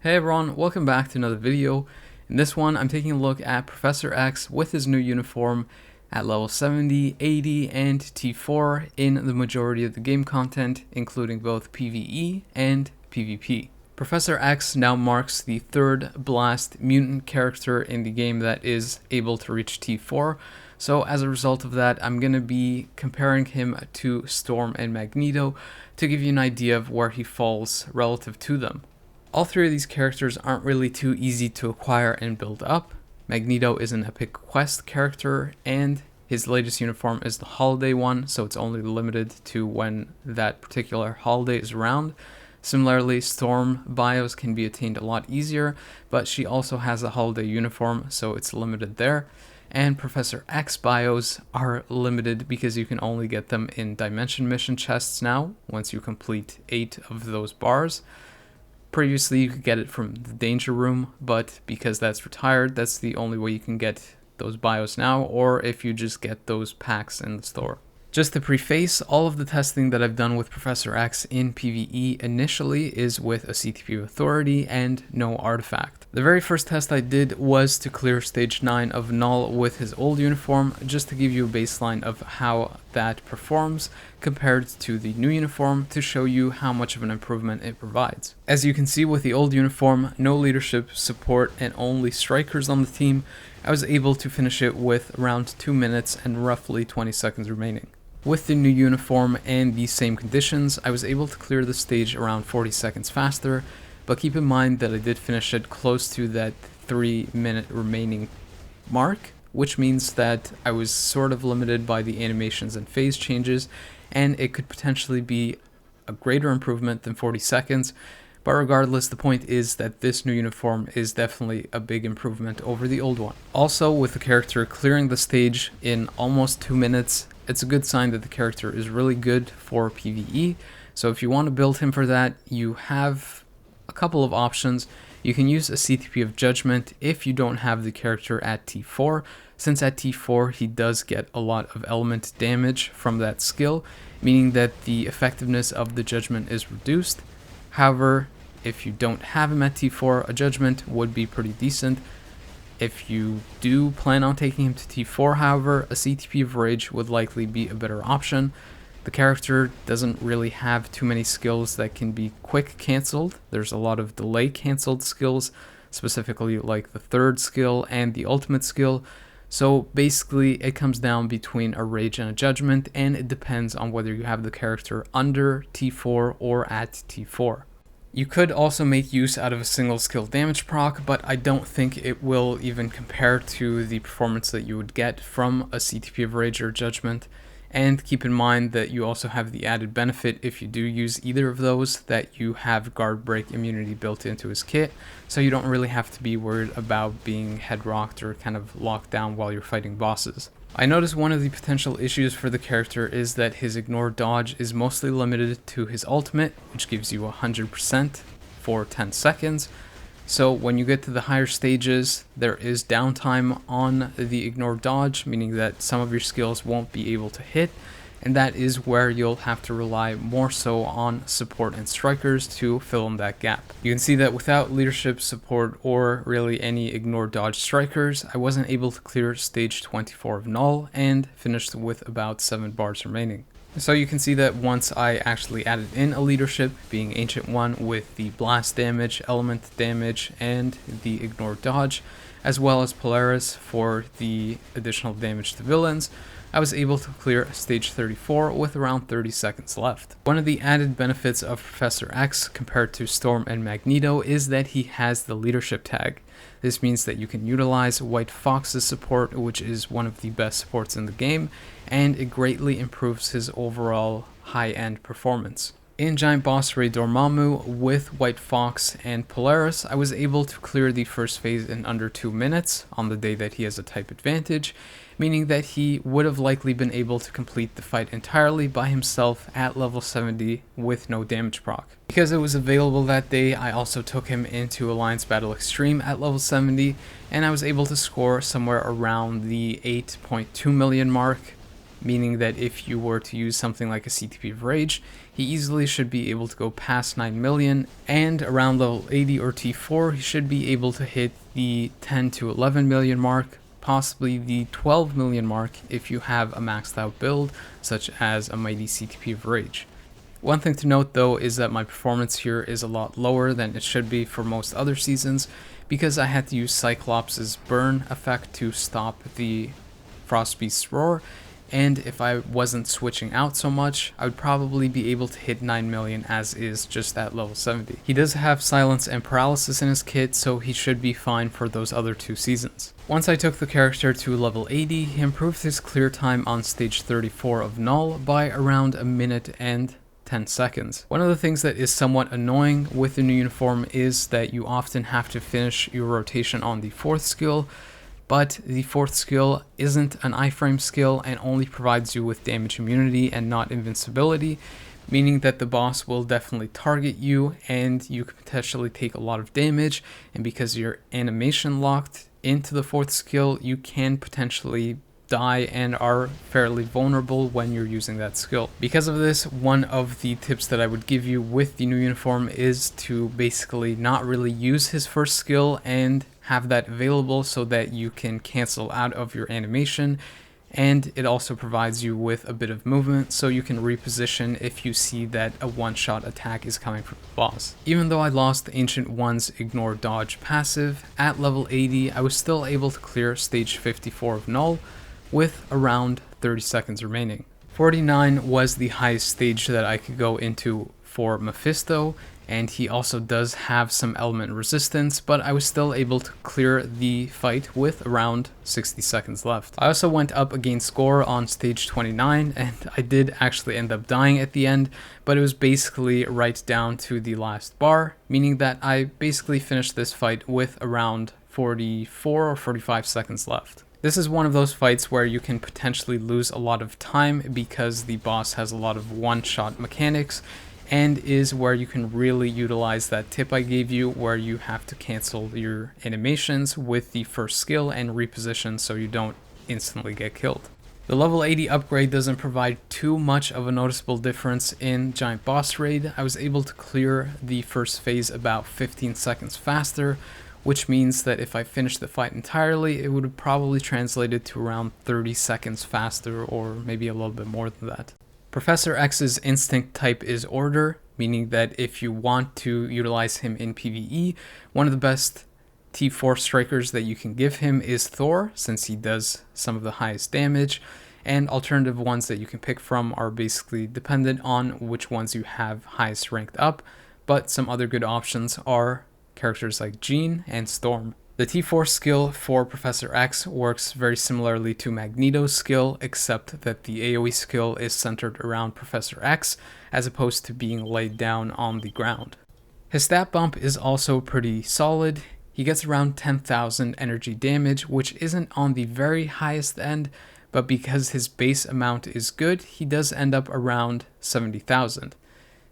Hey everyone, welcome back to another video. In this one, I'm taking a look at Professor X with his new uniform at level 70, 80, and T4 in the majority of the game content, including both PvE and PvP. Professor X now marks the third blast mutant character in the game that is able to reach T4, so as a result of that, I'm going to be comparing him to Storm and Magneto to give you an idea of where he falls relative to them. All three of these characters aren't really too easy to acquire and build up. Magneto is an epic quest character, and his latest uniform is the holiday one, so it's only limited to when that particular holiday is around. Similarly, Storm bios can be attained a lot easier, but she also has a holiday uniform, so it's limited there. And Professor X bios are limited because you can only get them in Dimension Mission chests now, once you complete 8 of those bars. Previously, you could get it from the Danger Room, but because that's retired, that's the only way you can get those bios now, or if you just get those packs in the store. Just to preface, all of the testing that I've done with Professor X in PvE initially is with a CTP of Authority and no artifact. The very first test I did was to clear stage 9 of Knull with his old uniform, just to give you a baseline of how that performs compared to the new uniform, to show you how much of an improvement it provides. As you can see with the old uniform, no leadership, support, and only strikers on the team, I was able to finish it with around 2 minutes and roughly 20 seconds remaining. With the new uniform and the same conditions, I was able to clear the stage around 40 seconds faster, but keep in mind that I did finish it close to that 3-minute remaining mark, which means that I was sort of limited by the animations and phase changes, and it could potentially be a greater improvement than 40 seconds, but regardless, the point is that this new uniform is definitely a big improvement over the old one. Also, with the character clearing the stage in almost 2 minutes, it's a good sign that the character is really good for PvE. So if you want to build him for that, you have a couple of options. You can use a CTP of Judgment if you don't have the character at T4, since at T4 he does get a lot of element damage from that skill, meaning that the effectiveness of the Judgment is reduced. However, if you don't have him at T4, a Judgment would be pretty decent. If you do plan on taking him to T4, however, a CTP of Rage would likely be a better option. The character doesn't really have too many skills that can be quick cancelled. There's a lot of delay cancelled skills, specifically like the third skill and the ultimate skill. So basically it comes down between a Rage and a Judgment, and it depends on whether you have the character under T4 or at T4. You could also make use out of a single skill damage proc, but I don't think it will even compare to the performance that you would get from a CTP of Rage or Judgment. And keep in mind that you also have the added benefit, if you do use either of those, that you have guard break immunity built into his kit, so you don't really have to be worried about being head rocked or kind of locked down while you're fighting bosses. I noticed one of the potential issues for the character is that his ignore dodge is mostly limited to his ultimate, which gives you 100% for 10 seconds. So when you get to the higher stages, there is downtime on the ignore dodge, meaning that some of your skills won't be able to hit, and that is where you'll have to rely more so on support and strikers to fill in that gap. You can see that without leadership, support, or really any ignore dodge strikers, I wasn't able to clear stage 24 of Knull and finished with about 7 bars remaining. So you can see that once I actually added in a leadership, being Ancient One with the blast damage, element damage, and the ignore dodge, as well as Polaris for the additional damage to villains, I was able to clear stage 34 with around 30 seconds left. One of the added benefits of Professor X compared to Storm and Magneto is that he has the leadership tag. This means that you can utilize White Fox's support, which is one of the best supports in the game, and it greatly improves his overall high-end performance. In Giant Boss Raid Dormammu with White Fox and Polaris, I was able to clear the first phase in under 2 minutes on the day that he has a type advantage, meaning that he would have likely been able to complete the fight entirely by himself at level 70 with no damage proc. Because it was available that day, I also took him into Alliance Battle Extreme at level 70, and I was able to score somewhere around the 8.2 million mark. meaning that if you were to use something like a CTP of Rage, he easily should be able to go past 9 million, and around level 80 or T4 he should be able to hit the 10 to 11 million mark, possibly the 12 million mark if you have a maxed out build such as a mighty CTP of Rage. One thing to note though is that my performance here is a lot lower than it should be for most other seasons, because I had to use Cyclops' burn effect to stop the Frostbeast's roar, and if I wasn't switching out so much, I would probably be able to hit 9 million as is just at level 70. He does have silence and paralysis in his kit, so he should be fine for those other 2 seasons. Once I took the character to level 80, he improved his clear time on stage 34 of Knull by around a minute and 10 seconds. One of the things that is somewhat annoying with the new uniform is that you often have to finish your rotation on the 4th skill, but the 4th skill isn't an iframe skill and only provides you with damage immunity and not invincibility, meaning that the boss will definitely target you and you could potentially take a lot of damage, and because you're animation locked into the 4th skill, you can potentially die and are fairly vulnerable when you're using that skill. Because of this, one of the tips that I would give you with the new uniform is to basically not really use his first skill and have that available so that you can cancel out of your animation, and it also provides you with a bit of movement so you can reposition if you see that a one-shot attack is coming from the boss. Even though I lost the Ancient One's Ignore Dodge passive, at level 80 I was still able to clear stage 54 of Knull with around 30 seconds remaining. 49 was the highest stage that I could go into for Mephisto, and he also does have some element resistance, but I was still able to clear the fight with around 60 seconds left. I also went up against Gorr on stage 29, and I did actually end up dying at the end, but it was basically right down to the last bar, meaning that I basically finished this fight with around 44 or 45 seconds left. This is one of those fights where you can potentially lose a lot of time because the boss has a lot of one-shot mechanics, and is where you can really utilize that tip I gave you where you have to cancel your animations with the first skill and reposition so you don't instantly get killed. The level 80 upgrade doesn't provide too much of a noticeable difference in Giant Boss Raid. I was able to clear the first phase about 15 seconds faster, which means that if I finished the fight entirely, it would have probably translated to around 30 seconds faster, or maybe a little bit more than that. Professor X's instinct type is Order, meaning that if you want to utilize him in PvE, one of the best T4 strikers that you can give him is Thor, since he does some of the highest damage, and alternative ones that you can pick from are basically dependent on which ones you have highest ranked up, but some other good options are characters like Jean and Storm. The T4 skill for Professor X works very similarly to Magneto's skill, except that the AoE skill is centered around Professor X as opposed to being laid down on the ground. His stat bump is also pretty solid. He gets around 10,000 energy damage, which isn't on the very highest end, but because his base amount is good, he does end up around 70,000.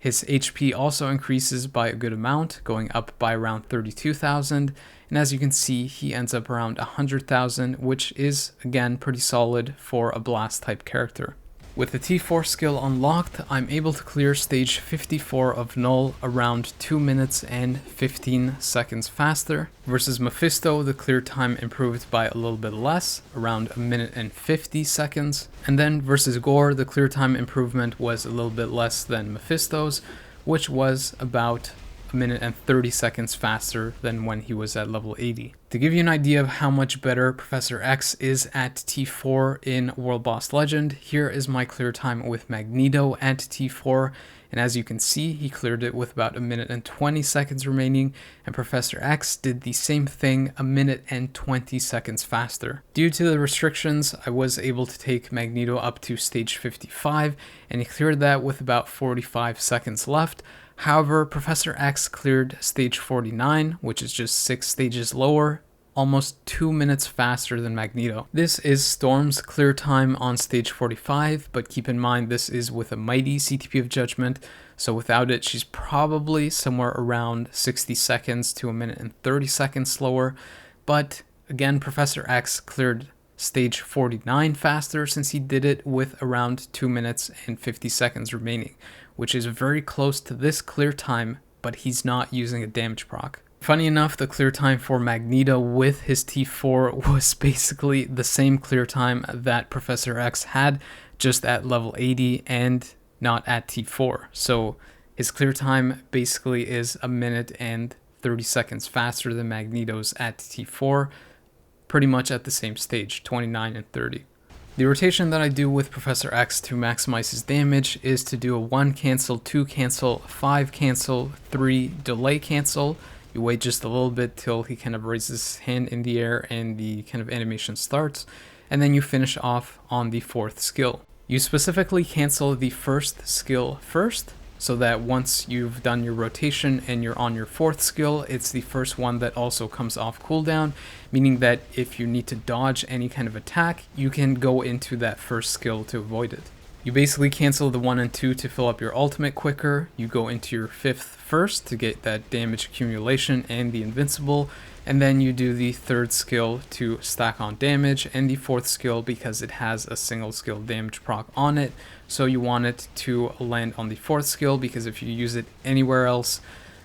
His HP also increases by a good amount, going up by around 32,000, and as you can see, he ends up around 100,000, which is, again, pretty solid for a blast type character. With the T4 skill unlocked, I'm able to clear stage 54 of Knull around 2 minutes and 15 seconds faster. Versus Mephisto, the clear time improved by a little bit less, around 1 minute and 50 seconds. And then versus Gorr, the clear time improvement was a little bit less than Mephisto's, which was about 1 minute and 30 seconds faster than when he was at level 80. To give you an idea of how much better Professor X is at T4 in World Boss Legend, here is my clear time with Magneto at T4, and as you can see, he cleared it with about 1 minute and 20 seconds remaining, and Professor X did the same thing 1 minute and 20 seconds faster. Due to the restrictions, I was able to take Magneto up to stage 55, and he cleared that with about 45 seconds left. However, Professor X cleared stage 49, which is just 6 stages lower, almost 2 minutes faster than Magneto. This is Storm's clear time on stage 45, but keep in mind this is with a mighty CTP of Judgment, so without it she's probably somewhere around 60 seconds to 1 minute and 30 seconds slower, but again Professor X cleared stage 49 faster, since he did it with around 2 minutes and 50 seconds remaining, which is very close to this clear time, but he's not using a damage proc. Funny enough, the clear time for Magneto with his T4 was basically the same clear time that Professor X had, just at level 80 and not at T4. So his clear time basically is 1 minute and 30 seconds faster than Magneto's at T4, pretty much at the same stage, 29 and 30. The rotation that I do with Professor X to maximize his damage is to do a 1 cancel, 2 cancel, 5 cancel, 3 delay cancel. You wait just a little bit till he kind of raises his hand in the air and the kind of animation starts, and then you finish off on the 4th skill. You specifically cancel the 1st skill first, so that once you've done your rotation and you're on your 4th skill, it's the first one that also comes off cooldown, meaning that if you need to dodge any kind of attack, you can go into that 1st skill to avoid it. You basically cancel the 1 and 2 to fill up your ultimate quicker, you go into your 5th first to get that damage accumulation and the invincible, and then you do the 3rd skill to stack on damage, and the 4th skill because it has a single skill damage proc on it, so you want it to land on the 4th skill, because if you use it anywhere else,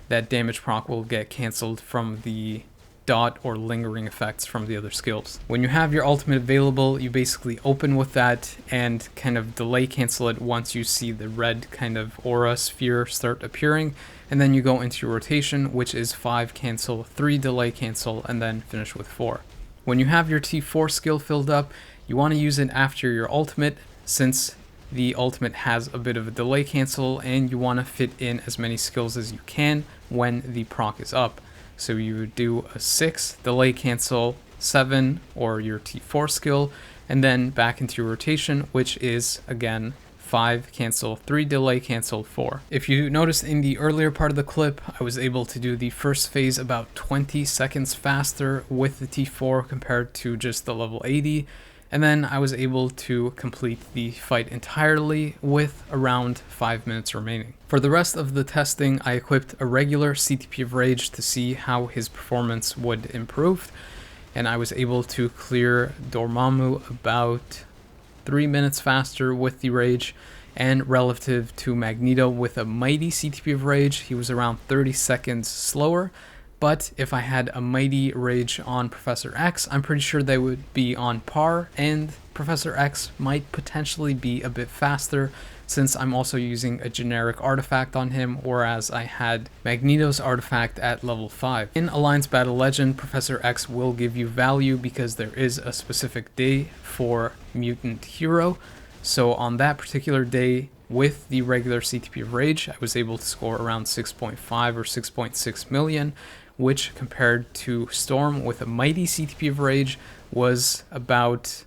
that damage proc will get cancelled from the dot or lingering effects from the other skills. When you have your ultimate available, you basically open with that and kind of delay cancel it once you see the red kind of aura sphere start appearing, and then you go into your rotation, which is 5 cancel, 3 delay cancel, and then finish with 4. When you have your T4 skill filled up, you want to use it after your ultimate, since the ultimate has a bit of a delay cancel and you want to fit in as many skills as you can when the proc is up. So you would do a 6 delay cancel, 7 or your T4 skill, and then back into your rotation, which is again 5 cancel, 3 delay cancel, 4. If you noticed in the earlier part of the clip, I was able to do the first phase about 20 seconds faster with the T4 compared to just the level 80. And then I was able to complete the fight entirely with around 5 minutes remaining. For the rest of the testing, I equipped a regular CTP of Rage to see how his performance would improve, and I was able to clear Dormammu about 3 minutes faster with the Rage, and relative to Magneto with a mighty CTP of Rage, he was around 30 seconds slower. But if I had a mighty Rage on Professor X, I'm pretty sure they would be on par, and Professor X might potentially be a bit faster, since I'm also using a generic artifact on him, whereas I had Magneto's artifact at level 5. In Alliance Battle Legend, Professor X will give you value because there is a specific day for Mutant Hero, so on that particular day, with the regular CTP of Rage, I was able to score around 6.5 or 6.6 million, which compared to Storm with a mighty CTP of Rage was about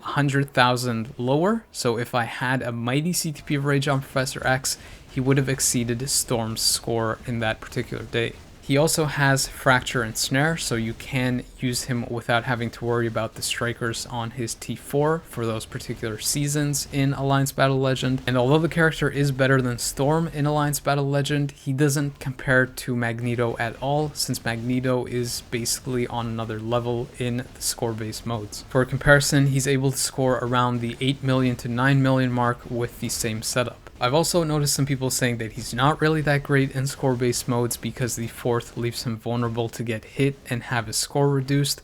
100,000 lower. So if I had a mighty CTP of Rage on Professor X, he would have exceeded Storm's score in that particular day. He also has Fracture and Snare, so you can use him without having to worry about the strikers on his T4 for those particular seasons in Alliance Battle Legend. And although the character is better than Storm in Alliance Battle Legend, he doesn't compare to Magneto at all, since Magneto is basically on another level in the score-based modes. For comparison, he's able to score around the 8 million to 9 million mark with the same setup. I've also noticed some people saying that he's not really that great in score-based modes because the 4th leaves him vulnerable to get hit and have his score reduced,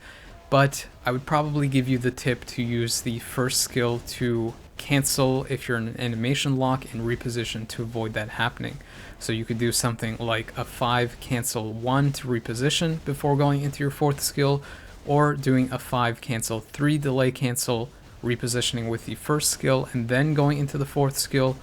but I would probably give you the tip to use the 1st skill to cancel if you're in an animation lock and reposition to avoid that happening. So you could do something like a 5 cancel 1 to reposition before going into your 4th skill, or doing a 5 cancel 3 delay cancel, repositioning with the 1st skill and then going into the 4th skill.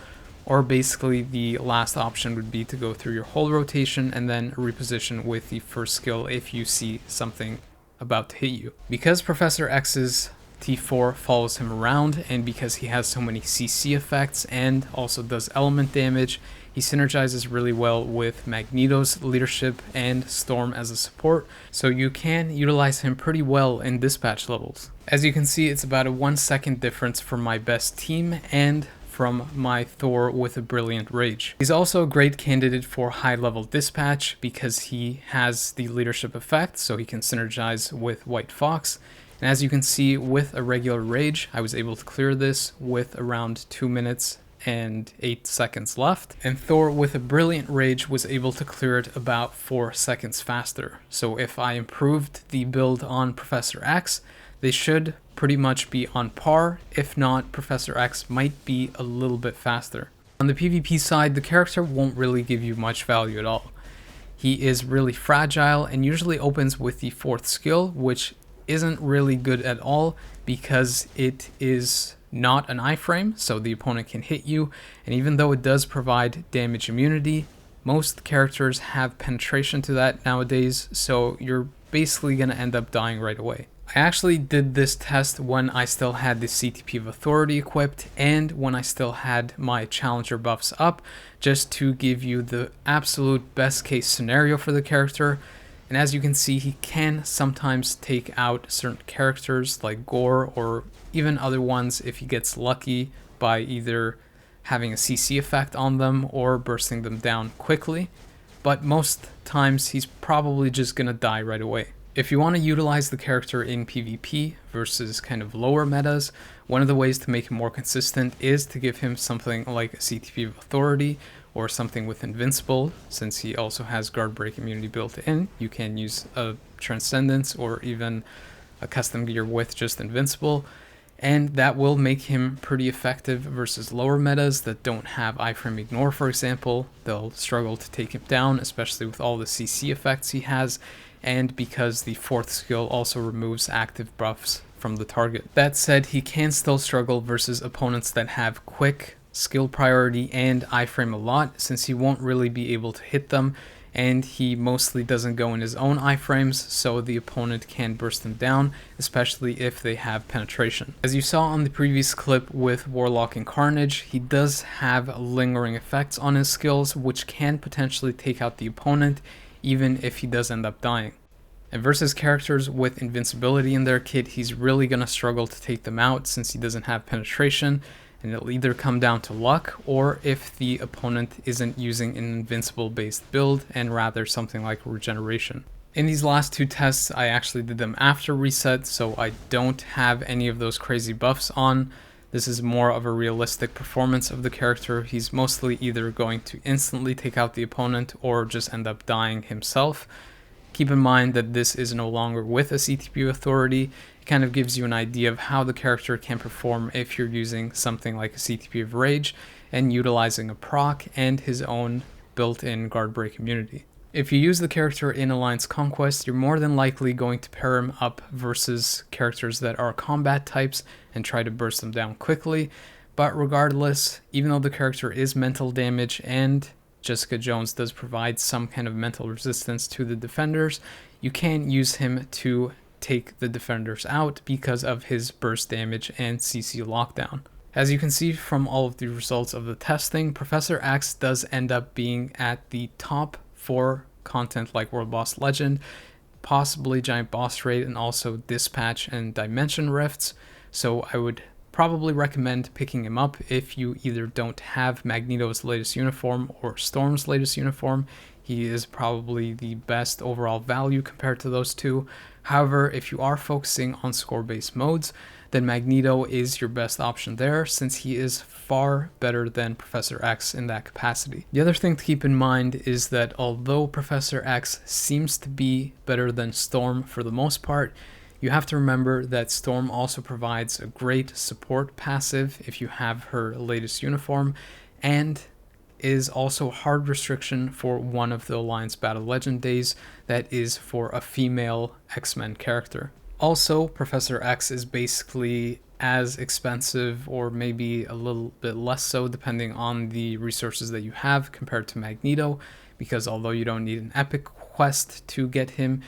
Or basically the last option would be to go through your whole rotation and then reposition with the 1st skill if you see something about to hit you. Because Professor X's T4 follows him around, and because he has so many CC effects and also does element damage, he synergizes really well with Magneto's leadership and Storm as a support, so you can utilize him pretty well in dispatch levels. As you can see, it's about a 1 second difference from my best team and from my Thor with a brilliant Rage. He's also a great candidate for high level dispatch because he has the leadership effect, so he can synergize with White Fox. And as you can see, with a regular rage, I was able to clear this with around 2 minutes and 8 seconds left. And Thor with a brilliant rage was able to clear it about 4 seconds faster. So if I improved the build on Professor X, they should pretty much be on par. If not, Professor X might be a little bit faster. On the PvP side, the character won't really give you much value at all. He is really fragile and usually opens with the 4th skill, which isn't really good at all because it is not an iframe, so the opponent can hit you, and even though it does provide damage immunity, most characters have penetration to that nowadays, so you're basically going to end up dying right away. I actually did this test when I still had the CTP of Authority equipped and when I still had my Challenger buffs up, just to give you the absolute best case scenario for the character. And as you can see, he can sometimes take out certain characters like Gorr or even other ones if he gets lucky by either having a CC effect on them or bursting them down quickly. But most times he's probably just gonna die right away. If you want to utilize the character in PvP versus kind of lower metas, one of the ways to make him more consistent is to give him something like a CTP of Authority or something with Invincible. Since he also has guard break immunity built in, you can use a Transcendence or even a custom gear with just Invincible, and that will make him pretty effective versus lower metas that don't have iframe ignore, for example. They'll struggle to take him down, especially with all the CC effects he has, and because the 4th skill also removes active buffs from the target. That said, he can still struggle versus opponents that have quick skill priority and iframe a lot, since he won't really be able to hit them, and he mostly doesn't go in his own iframes, so the opponent can burst them down, especially if they have penetration. As you saw on the previous clip with Warlock and Carnage, he does have lingering effects on his skills, which can potentially take out the opponent even if he does end up dying. And versus characters with invincibility in their kit, he's really going to struggle to take them out since he doesn't have penetration, and it'll either come down to luck or if the opponent isn't using an invincible based build and rather something like regeneration. In these last 2 tests, I actually did them after reset, so I don't have any of those crazy buffs on. This is more of a realistic performance of the character. He's mostly either going to instantly take out the opponent or just end up dying himself. Keep in mind that this is no longer with a CTP Authority. It kind of gives you an idea of how the character can perform if you're using something like a CTP of Rage and utilizing a proc and his own built-in guard break immunity. If you use the character in Alliance Conquest, you're more than likely going to pair him up versus characters that are combat types and try to burst them down quickly. But regardless, even though the character is mental damage and Jessica Jones does provide some kind of mental resistance to the defenders, you can use him to take the defenders out because of his burst damage and CC lockdown. As you can see from all of the results of the testing, Professor X does end up being at the top for content like World Boss Legend, possibly Giant Boss Raid, and also Dispatch and Dimension Rifts. So I would probably recommend picking him up if you either don't have Magneto's latest uniform or Storm's latest uniform. He is probably the best overall value compared to those two. However, if you are focusing on score-based modes, then Magneto is your best option there, since he is far better than Professor X in that capacity. The other thing to keep in mind is that although Professor X seems to be better than Storm for the most part, you have to remember that Storm also provides a great support passive if you have her latest uniform, and is also hard restriction for one of the Alliance Battle Legend days that is for a female X-Men character. Also, Professor X is basically as expensive, or maybe a little bit less so depending on the resources that you have compared to Magneto, because although you don't need an epic quest to get him,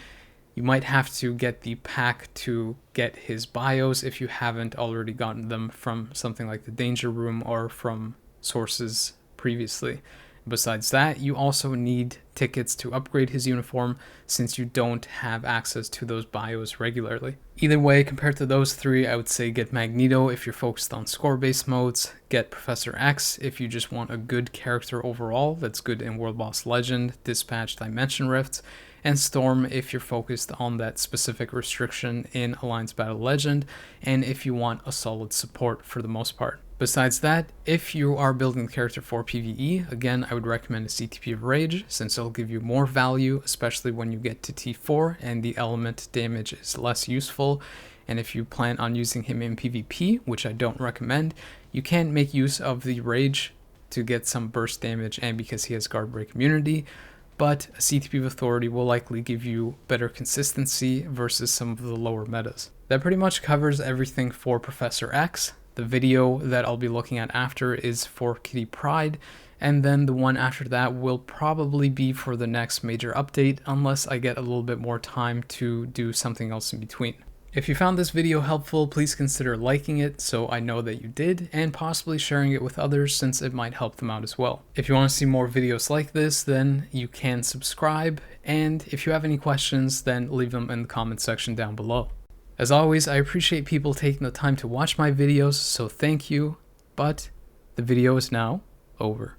you might have to get the pack to get his bios if you haven't already gotten them from something like the Danger Room or from sources previously. Besides that, you also need tickets to upgrade his uniform since you don't have access to those bios regularly. Either way, compared to those three, I would say get Magneto if you're focused on score-based modes, get Professor X if you just want a good character overall that's good in World Boss Legend, Dispatch, Dimension Rifts, and Storm if you're focused on that specific restriction in Alliance Battle Legend, and if you want a solid support for the most part. Besides that, if you are building the character for PvE, again, I would recommend a CTP of Rage, since it'll give you more value, especially when you get to T4 and the element damage is less useful. And if you plan on using him in PvP, which I don't recommend, you can make use of the Rage to get some burst damage and because he has guard break immunity, but a CTP of Authority will likely give you better consistency versus some of the lower metas. That pretty much covers everything for Professor X. The video that I'll be looking at after is for Kitty Pryde, and then the one after that will probably be for the next major update, unless I get a little bit more time to do something else in between. If you found this video helpful, please consider liking it so I know that you did, and possibly sharing it with others since it might help them out as well. If you want to see more videos like this, then you can subscribe, and if you have any questions, then leave them in the comment section down below. As always, I appreciate people taking the time to watch my videos, so thank you, but the video is now over.